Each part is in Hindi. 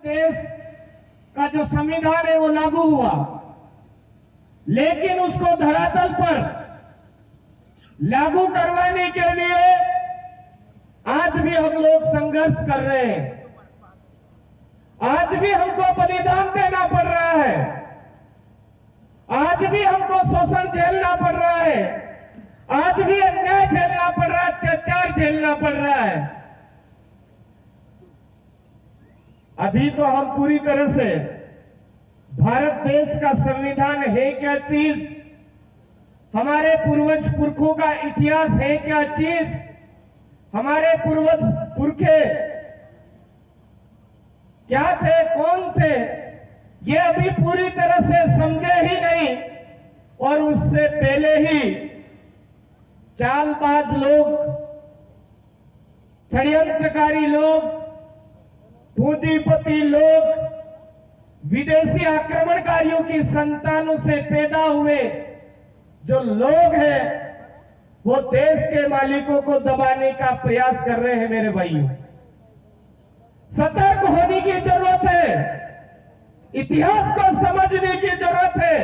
देश का जो संविधान है वो लागू हुआ, लेकिन उसको धरातल पर लागू करवाने के लिए आज भी हम लोग संघर्ष कर रहे हैं। आज भी हमको बलिदान देना पड़ रहा है, आज भी हमको शोषण झेलना पड़ रहा है, आज भी अन्याय झेलना पड़ रहा है, अत्याचार झेलना पड़ रहा है। अभी तो हम पूरी तरह से भारत देश का संविधान है क्या चीज, हमारे पूर्वज पुरखों का इतिहास है क्या चीज, हमारे पूर्वज पुरखे क्या थे, कौन थे, ये अभी पूरी तरह से समझे ही नहीं। और उससे पहले ही चालबाज लोग, षड्यंत्रकारी लोग, पूंजीपति लोग, विदेशी आक्रमणकारियों की संतानों से पैदा हुए जो लोग हैं, वो देश के मालिकों को दबाने का प्रयास कर रहे हैं। मेरे भाइयों, सतर्क होने की जरूरत है, इतिहास को समझने की जरूरत है।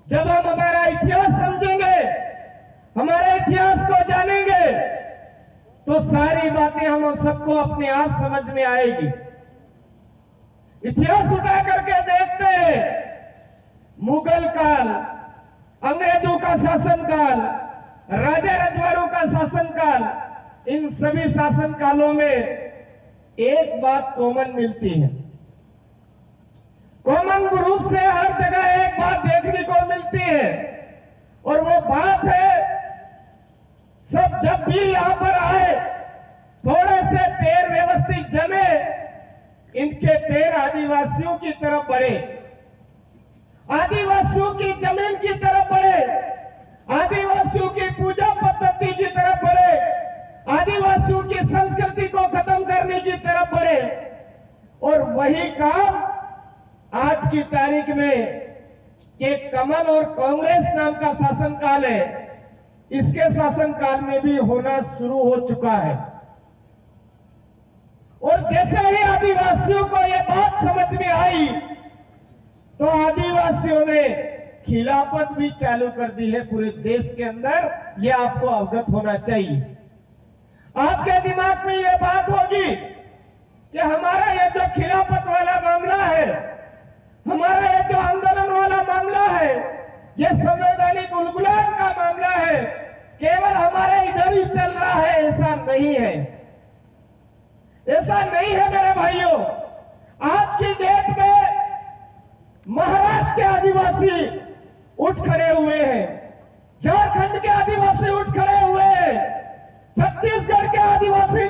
जब हम हमारा इतिहास समझेंगे, हमारे इतिहास को जानेंगे, तो सारी बातें हम सबको अपने आप समझ में आएगी। इतिहास उठा करके देखते हैं, मुगल काल, अंग्रेजों का शासनकाल, राजा रजवाड़ों का शासनकाल, इन सभी शासन कालों में एक बात कॉमन मिलती है। कॉमन रूप से हर जगह एक बात देखने को मिलती है, और वो बात है, सब जब भी यहां पर आए, थोड़े से पैर व्यवस्थित जमे, इनके पैर आदिवासियों की तरफ बढ़े, आदिवासियों की जमीन की तरफ बढ़े, आदिवासियों की पूजा पद्धति की तरफ बढ़े, आदिवासियों की संस्कृति को खत्म करने की तरफ बढ़े। और वही काम आज की तारीख में कि कमल और कांग्रेस नाम का शासनकाल है, इसके शासनकाल में भी होना शुरू हो चुका है। और जैसे ही आदिवासियों को यह बात समझ में आई, तो आदिवासियों ने खिलाफत भी चालू कर दी है पूरे देश के अंदर। यह आपको अवगत होना चाहिए। आपके दिमाग में यह बात होगी कि हमारा यह जो खिलाफत वाला मामला है, हमारा यह जो आंदोलन वाला मामला है, यह संवैधानिक उल्लंघन का मामला है, केवल हमारे इधर ही चल रहा है। ऐसा नहीं है, ऐसा नहीं है मेरे भाइयों। आज की डेट में महाराष्ट्र के आदिवासी उठ खड़े हुए हैं, झारखंड के आदिवासी उठ खड़े हुए हैं, छत्तीसगढ़ के आदिवासी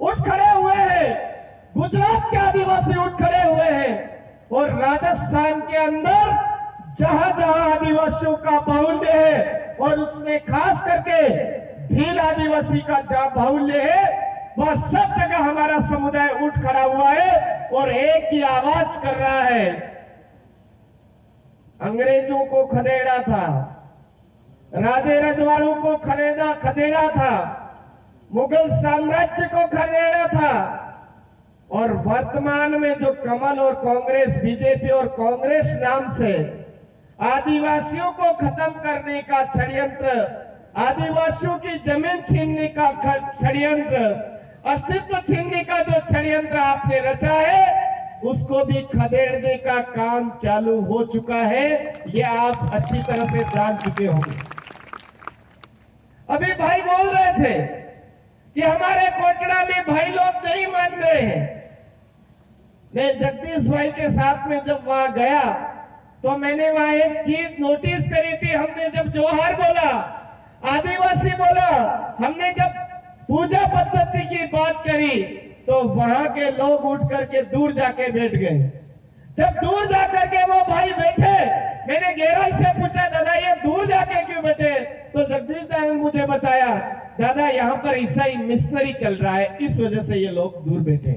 उठ खड़े हुए हैं, गुजरात के आदिवासी उठ खड़े हुए हैं, और राजस्थान के अंदर जहां जहां आदिवासियों का बाहुल्य है, और उसमें खास करके भील आदिवासी का जहां बाहुल्य है, वह सब जगह हमारा समुदाय उठ खड़ा हुआ है और एक ही आवाज कर रहा है। अंग्रेजों को खदेड़ा था, राजे रजवाड़ों को खदेड़ा था, मुगल साम्राज्य को खदेड़ा था, और वर्तमान में जो कमल और कांग्रेस, बीजेपी और कांग्रेस नाम से आदिवासियों को खत्म करने का षड्यंत्र, आदिवासियों की जमीन छीनने का षड्यंत्र, अस्तित्व छीनने का जो षड्यंत्र आपने रचा है, उसको भी खदेड़ने का काम चालू हो चुका है। ये आप अच्छी तरह से जान चुके होंगे। अभी भाई बोल रहे थे कि हमारे कोटड़ा में भाई लोग नहीं मान रहे हैं। मैं जगदीश भाई के साथ में जब वहां गया, तो मैंने वहां एक चीज नोटिस करी थी। हमने जब जोहार बोला, आदिवासी बोला, हमने जब पूजा पद्धति की बात करी, तो वहां के लोग उठ करके दूर जाके बैठ गए। जब दूर जाकर के वो भाई बैठे, मैंने गहराई से पूछा, दादा ये दूर जाके क्यों बैठे? तो जगदीश दादा ने मुझे बताया, दादा यहाँ पर ईसाई मिशनरी चल रहा है, इस वजह से ये लोग दूर बैठे।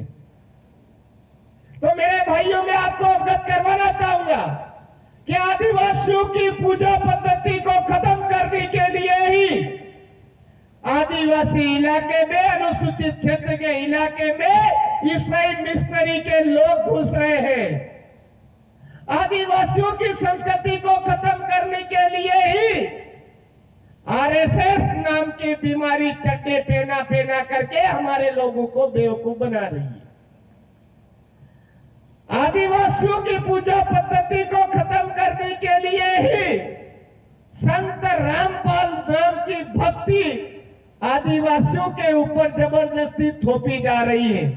तो मेरे भाइयों, मैं आपको अवगत करवाना चाहूंगा कि आदिवासियों की पूजा पद्धति को खत्म करने के लिए ही आदिवासी इलाके में, अनुसूचित क्षेत्र के इलाके में ईसाई मिशनरी के लोग घुस रहे हैं। आदिवासियों की संस्कृति को खत्म करने के लिए ही आरएसएस नाम की बीमारी चड्डे पहना पहना करके हमारे लोगों को बेवकूफ बना रही है। आदिवासियों की पूजा पद्धति को खत्म करने के लिए ही संत रामपाल राम की भक्ति आदिवासियों के ऊपर जबरदस्ती थोपी जा रही है।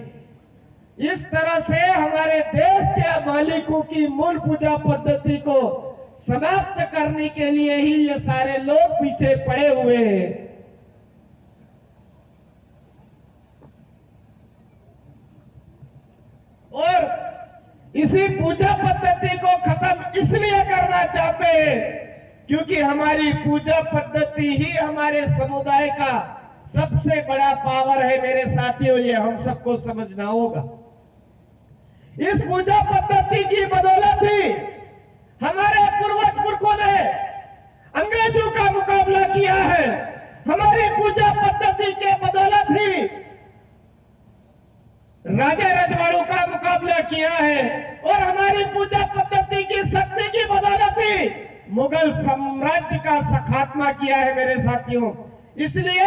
इस तरह से हमारे देश के मालिकों की मूल पूजा पद्धति को समाप्त करने के लिए ही ये सारे लोग पीछे पड़े हुए हैं। और इसी पूजा पद्धति को खत्म इसलिए करना चाहते हैं क्योंकि हमारी पूजा पद्धति ही हमारे समुदाय का सबसे बड़ा पावर है। मेरे साथियों, ये हम सबको समझना होगा। इस पूजा पद्धति की बदौलत ही हमारे पूर्वज पुरखों ने अंग्रेजों का मुकाबला किया है। हमारी पूजा पद्धति के बदौलत ही राजा रजवाड़ों का मुकाबला किया है और हमारी पूजा पद्धति की शक्ति की बदौलत ही मुगल साम्राज्य का खात्मा किया है। मेरे साथियों, इसलिए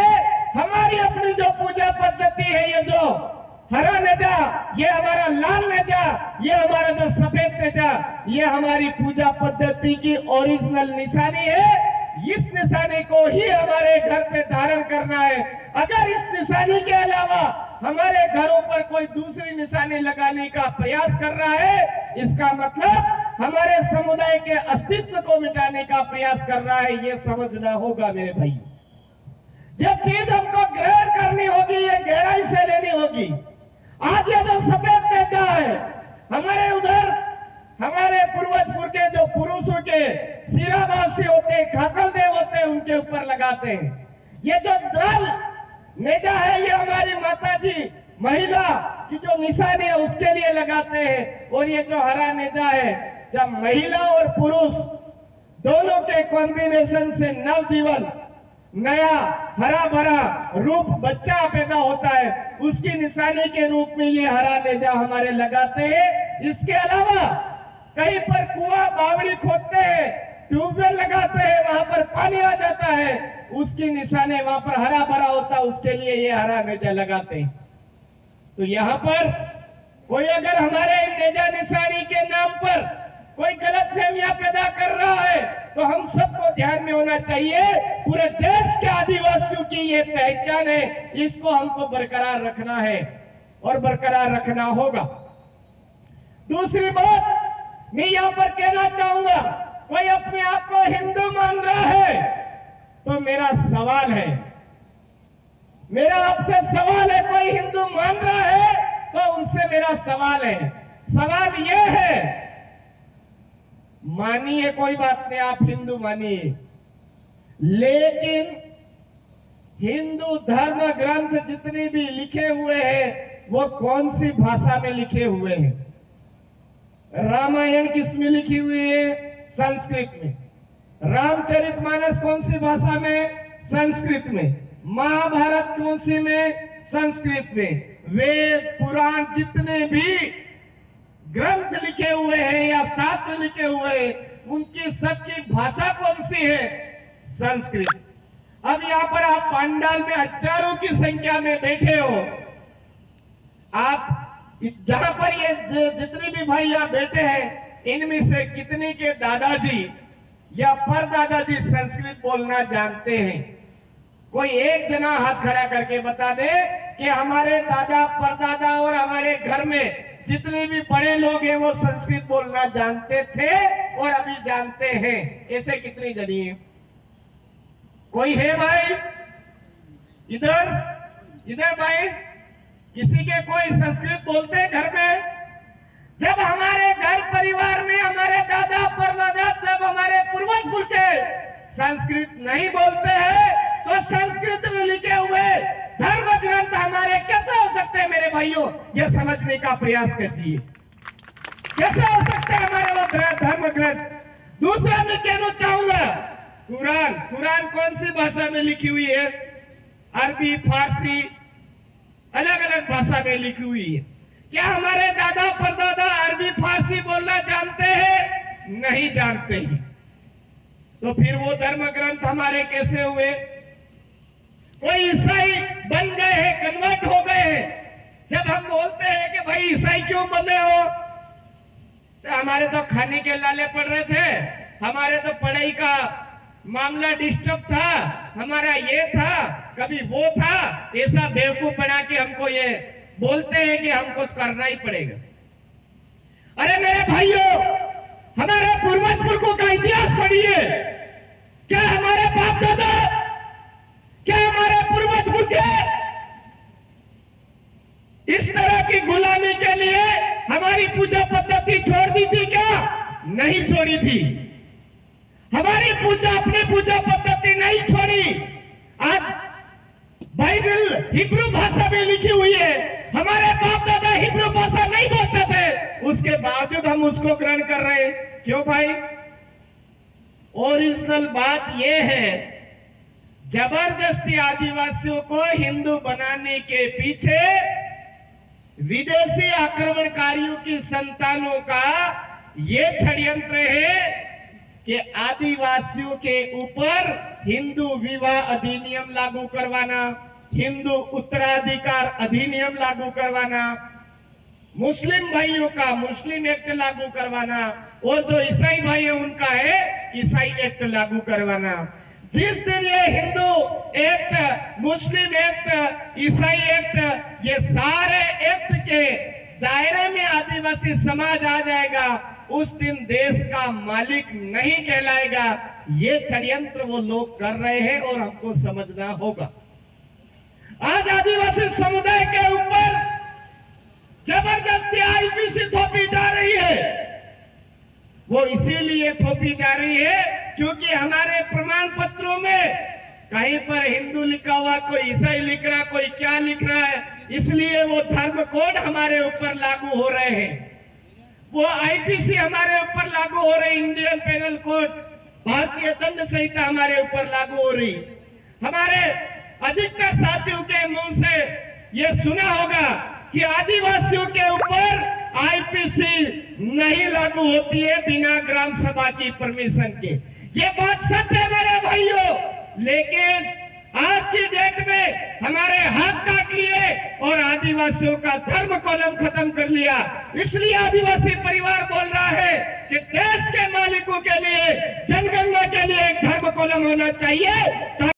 हमारी अपनी जो पूजा पद्धति है, ये जो हरा नेजा, ये हमारा लाल नेजा, ये हमारा जो सफेद नेजा, ये हमारी पूजा पद्धति की ओरिजिनल निशानी है। इस निशानी को ही हमारे घर पे धारण करना है। अगर इस निशानी के अलावा हमारे घरों पर कोई दूसरी निशानी लगाने का प्रयास कर रहा है, इसका मतलब हमारे समुदाय के अस्तित्व को मिटाने का प्रयास कर रहा है। ये समझना होगा मेरे भाई। ये चीज हमको ग्रहण करनी होगी, ये गहराई से लेनी होगी। आज ये जो सफेद नेजा है, हमारे उधर हमारे पूर्वज के जो पुरुषों के सिराबासी होते हैं, खाकल देव होते हैं, उनके ऊपर लगाते हैं। ये जो लाल नेजा है, ये हमारी माता जी महिला की जो निशानी है उसके लिए लगाते हैं। और ये जो हरा नेजा है, जब महिला और पुरुष दोनों के कॉम्बिनेशन से नवजीवन, नया हरा भरा रूप बच्चा पैदा होता है, उसकी निशानी के रूप में ये हरा नेजा हमारे लगाते हैं। इसके अलावा कहीं पर कुआं बावड़ी खोदते हैं, ट्यूबवेल लगाते हैं, वहां पर पानी आ जाता है, उसकी निशानी वहां पर हरा भरा होता है, उसके लिए ये हरा नेजा लगाते हैं। तो यहाँ पर कोई अगर हमारे नेजा निशानी के नाम पर कोई गलतफहमियां पैदा कर रहा है तो हम सबको ध्यान में होना चाहिए। पूरे देश के आदिवासियों की ये पहचान है, इसको हमको बरकरार रखना है और बरकरार रखना होगा। दूसरी बात मैं यहाँ पर कहना चाहूंगा, कोई अपने आप को हिंदू मान रहा है तो मेरा सवाल है, मेरा आपसे सवाल है, कोई हिंदू मान रहा है तो उनसे मेरा सवाल है। सवाल ये है, मानिए कोई बात नहीं, आप हिंदू मानिए, लेकिन हिंदू धर्म ग्रंथ जितने भी लिखे हुए हैं वो कौन सी भाषा में लिखे हुए हैं? रामायण किस में लिखी हुई है? संस्कृत में। रामचरितमानस कौन सी भाषा में? संस्कृत में। महाभारत कौन सी में? संस्कृत में। वेद पुराण जितने भी ग्रंथ लिखे हुए हैं या शास्त्र लिखे हुए हैं, उनकी सबकी भाषा कौन सी है? संस्कृत। अब यहाँ पर आप पंडाल में हजारों की संख्या में बैठे हो, आप जहां पर ये जितने भी भाई यहाँ बैठे हैं, इनमें से कितने के दादाजी या परदादाजी संस्कृत बोलना जानते हैं? कोई एक जना हाथ खड़ा करके बता दे कि हमारे दादा परदादा और हमारे घर में जितने भी बड़े लोग हैं वो संस्कृत बोलना जानते थे और अभी जानते हैं। ऐसे कितनी जनी है? कोई है भाई? इधर भाई, किसी के कोई संस्कृत बोलते हैं घर में? जब हमारे घर परिवार में हमारे दादा परदादा, जब हमारे पूर्वज कुल के संस्कृत नहीं बोलते हैं तो संस्कृत में लिखे हुए धर्म ग्रंथ हमारे कैसे हो सकते हैं? मेरे भाइयों, यह समझने का प्रयास कीजिए, कैसे हो सकते हैं हमारे वो धर्म ग्रंथ? दूसरा मैं कहना चाहूंगा, कुरान कौन सी भाषा में लिखी हुई है? अरबी, फारसी, अलग अलग भाषा में लिखी हुई है। क्या हमारे दादा परदादा अरबी फारसी बोलना जानते हैं? नहीं जानते हैं। तो फिर वो धर्म ग्रंथ हमारे कैसे हुए? कोई ईसाई बन गए हैं, कन्वर्ट हो गए हैं। जब हम बोलते हैं कि भाई ईसाई क्यों बने हो, तो हमारे तो खाने के लाले पड़ रहे थे, हमारे तो पढ़ाई का मामला डिस्टर्ब था, हमारा ये था, कभी वो था, ऐसा बेवकूफ बना के हमको ये बोलते हैं कि हमको करना ही पड़ेगा। अरे मेरे भाइयों, हमारे पूर्वज पुरखों का इतिहास पढ़िए। क्या हमारे बाप दादा, क्या हमारे पूर्वज पुरखे इस तरह की गुलामी के लिए हमारी पूजा पद्धति छोड़ दी थी क्या? नहीं छोड़ी थी। हमारी पूजा, अपनी पूजा पद्धति नहीं छोड़ी। आज बाइबल हिब्रू भाषा में लिखी हुई है, हमारे बाप दादा हिब्रू भाषा नहीं बोलते थे, उसके बावजूद हम उसको ग्रहण कर रहे हैं। क्यों भाई? ओरिजिनल बात यह है, जबरदस्ती आदिवासियों को हिंदू बनाने के पीछे विदेशी आक्रमणकारियों की संतानों का यह षड्यंत्र है कि आदिवासियों के ऊपर हिंदू विवाह अधिनियम लागू करवाना, हिंदू उत्तराधिकार अधिनियम लागू करवाना, मुस्लिम भाइयों का मुस्लिम एक्ट लागू करवाना, और जो ईसाई भाई है उनका है ईसाई एक्ट लागू करवाना। जिस दिन ये हिंदू एक्ट, मुस्लिम एक्ट, ईसाई एक्ट, ये सारे एक्ट के दायरे में आदिवासी समाज आ जाएगा, उस दिन देश का मालिक नहीं कहलाएगा। ये षड्यंत्र वो लोग कर रहे हैं और हमको समझना होगा। आज आदिवासी समुदाय के ऊपर जबरदस्ती आईपीसी थोपी जा रही है। वो इसीलिए थोपी जा रही है क्योंकि हमारे प्रमाण पत्रों में कहीं पर हिंदू लिखा हुआ, कोई ईसाई लिख रहा, कोई क्या लिख रहा है, इसलिए वो धर्म कोड हमारे ऊपर लागू हो रहे हैं। वो आईपीसी हमारे ऊपर लागू हो रही, इंडियन पेनल कोड, भारतीय दंड संहिता हमारे ऊपर लागू हो रही। हमारे अधिकतर साथियों के मुंह से ये सुना होगा कि आदिवासियों के ऊपर आईपीसी नहीं लागू होती है बिना ग्राम सभा की परमिशन के। ये बात सच है मेरे भाइयों, लेकिन आज की डेट में हमारे हाथ काट लिए और आदिवासियों का धर्म कॉलम खत्म कर लिया। इसलिए आदिवासी परिवार बोल रहा है कि देश के मालिकों के लिए, जनगणना के लिए एक धर्म कॉलम होना चाहिए।